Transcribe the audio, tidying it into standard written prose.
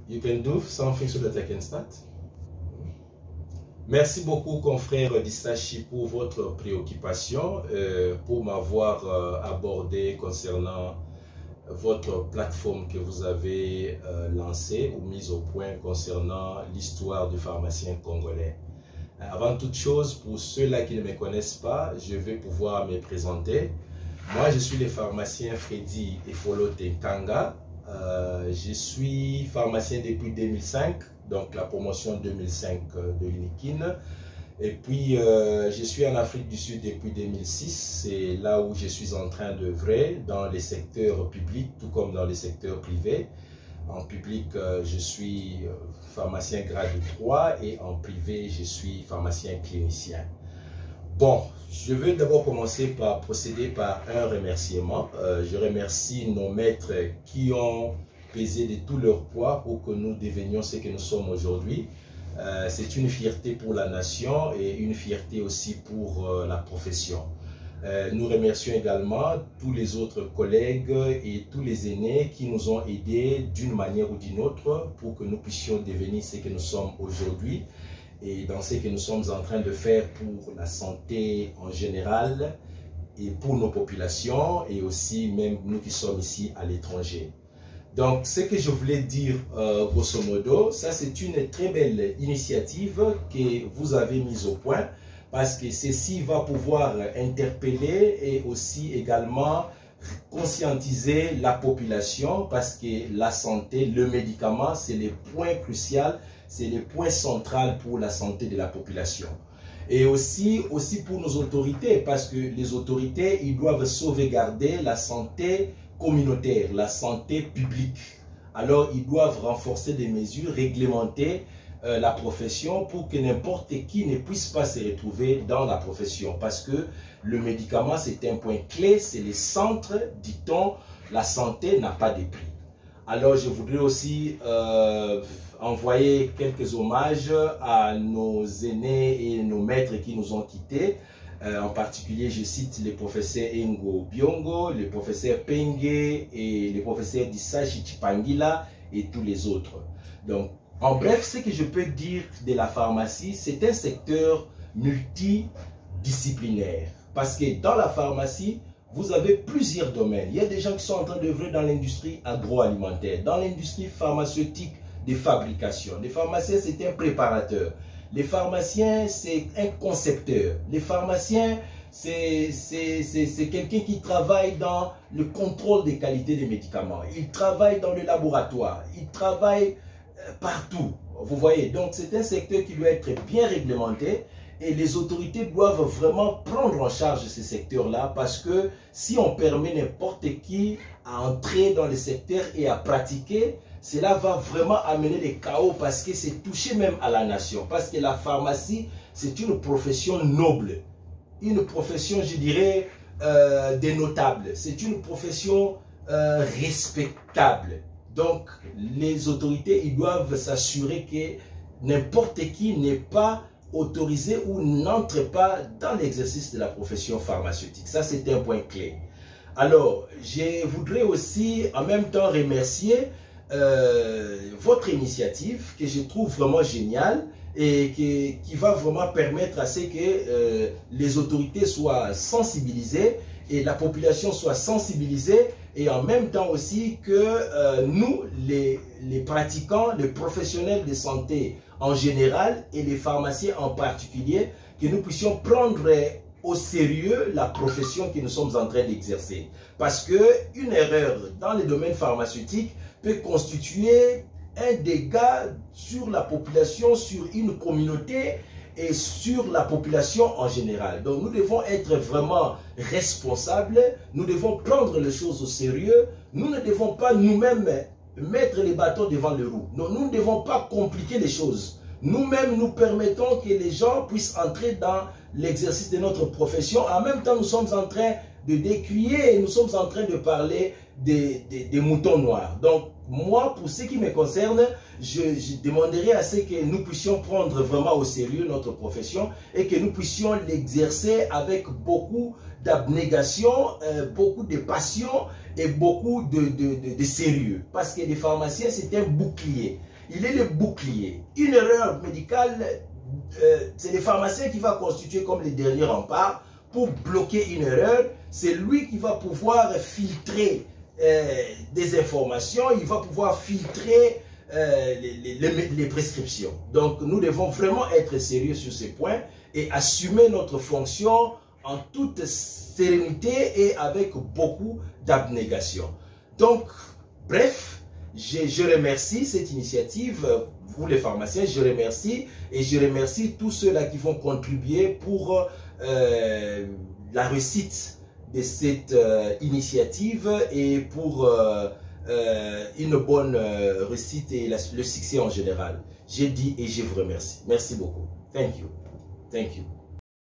You can do something so that I can start. Merci beaucoup, confrère d'Istachi, pour votre préoccupation, pour m'avoir abordé concernant votre plateforme que vous avez lancée ou mise au point concernant l'histoire du pharmacien congolais. Avant toute chose, pour ceux-là qui ne me connaissent pas, je vais pouvoir me présenter. Moi, je suis le pharmacien Freddy Efolo Tenkanga. Je suis pharmacien depuis 2005, donc la promotion 2005 de l'UNIKIN. Et puis, je suis en Afrique du Sud depuis 2006. C'est là où je suis en train d'œuvrer dans les secteurs publics, tout comme dans les secteurs privés. En public, je suis pharmacien grade 3 et en privé, je suis pharmacien clinicien. Bon, je vais d'abord commencer par procéder par un remerciement. Je remercie nos maîtres qui ont pesé de tout leur poids pour que nous devenions ce que nous sommes aujourd'hui. C'est une fierté pour la nation et une fierté aussi pour la profession. Nous remercions également tous les autres collègues et tous les aînés qui nous ont aidés d'une manière ou d'une autre pour que nous puissions devenir ce que nous sommes aujourd'hui et dans ce que nous sommes en train de faire pour la santé en général et pour nos populations et aussi même nous qui sommes ici à l'étranger. Donc, ce que je voulais dire, grosso modo, ça c'est une très belle initiative que vous avez mise au point parce que ceci va pouvoir interpeller et aussi également conscientiser la population parce que la santé, le médicament, c'est le point crucial, c'est le point central pour la santé de la population. Et aussi pour nos autorités parce que les autorités, ils doivent sauvegarder la santé communautaire, la santé publique. Alors, ils doivent renforcer des mesures, réglementer la profession pour que n'importe qui ne puisse pas se retrouver dans la profession. Parce que le médicament, c'est un point clé, c'est le centre, dit-on, la santé n'a pas de prix. Alors, je voudrais aussi envoyer quelques hommages à nos aînés et nos maîtres qui nous ont quittés. En particulier, je cite les professeurs Ngo Biongo, le professeur Penge et le professeur Disachi Chipangila et tous les autres. Donc, en bref, ce que je peux dire de la pharmacie, c'est un secteur multidisciplinaire. Parce que dans la pharmacie, vous avez plusieurs domaines. Il y a des gens qui sont en train d'œuvrer dans l'industrie agroalimentaire, dans l'industrie pharmaceutique de fabrication. Les pharmaciens, c'est un préparateur. Les pharmaciens, c'est un concepteur. Les pharmaciens, c'est quelqu'un qui travaille dans le contrôle des qualités des médicaments. Il travaille dans le laboratoire. Il travaille partout. Vous voyez, donc c'est un secteur qui doit être bien réglementé et les autorités doivent vraiment prendre en charge ce secteur-là parce que si on permet n'importe qui à entrer dans le secteur et à pratiquer, cela va vraiment amener des chaos parce que c'est toucher même à la nation. Parce que la pharmacie, c'est une profession noble. Une profession, je dirais, des notables. C'est une profession respectable. Donc, les autorités, ils doivent s'assurer que n'importe qui n'est pas autorisé ou n'entre pas dans l'exercice de la profession pharmaceutique. Ça, c'est un point clé. Alors, je voudrais aussi en même temps remercier votre initiative que je trouve vraiment géniale et qui va vraiment permettre à ce que les autorités soient sensibilisées et la population soit sensibilisée et en même temps aussi que nous, les pratiquants, les professionnels de santé en général et les pharmaciens en particulier, que nous puissions prendre au sérieux la profession que nous sommes en train d'exercer. Parce qu'une erreur dans le domaine pharmaceutique peut constituer un dégât sur la population, sur une communauté et sur la population en général. Donc nous devons être vraiment responsables, nous devons prendre les choses au sérieux, nous ne devons pas nous-mêmes mettre les bâtons devant les roues. Non, nous ne devons pas compliquer les choses. Nous-mêmes, nous permettons que les gens puissent entrer dans l'exercice de notre profession. En même temps, nous sommes en train de décrier et nous sommes en train de parler des moutons noirs. Donc, moi, pour ce qui me concerne, je demanderai à ce que nous puissions prendre vraiment au sérieux notre profession et que nous puissions l'exercer avec beaucoup d'abnégation, beaucoup de passion et beaucoup de sérieux. Parce que les pharmaciens, c'est un bouclier. il est le bouclier. Une erreur médicale, c'est le pharmacien qui va constituer comme les derniers remparts pour bloquer une erreur. C'est lui qui va pouvoir filtrer des informations, il va pouvoir filtrer les prescriptions. Donc nous devons vraiment être sérieux sur ces points et assumer notre fonction en toute sérénité et avec beaucoup d'abnégation. Donc, bref, je remercie cette initiative, vous les pharmaciens, je remercie et je remercie tous ceux-là qui vont contribuer pour la réussite de cette initiative et pour une bonne réussite et le succès en général. J'ai dit et je vous remercie. Merci beaucoup. Thank you. Thank you.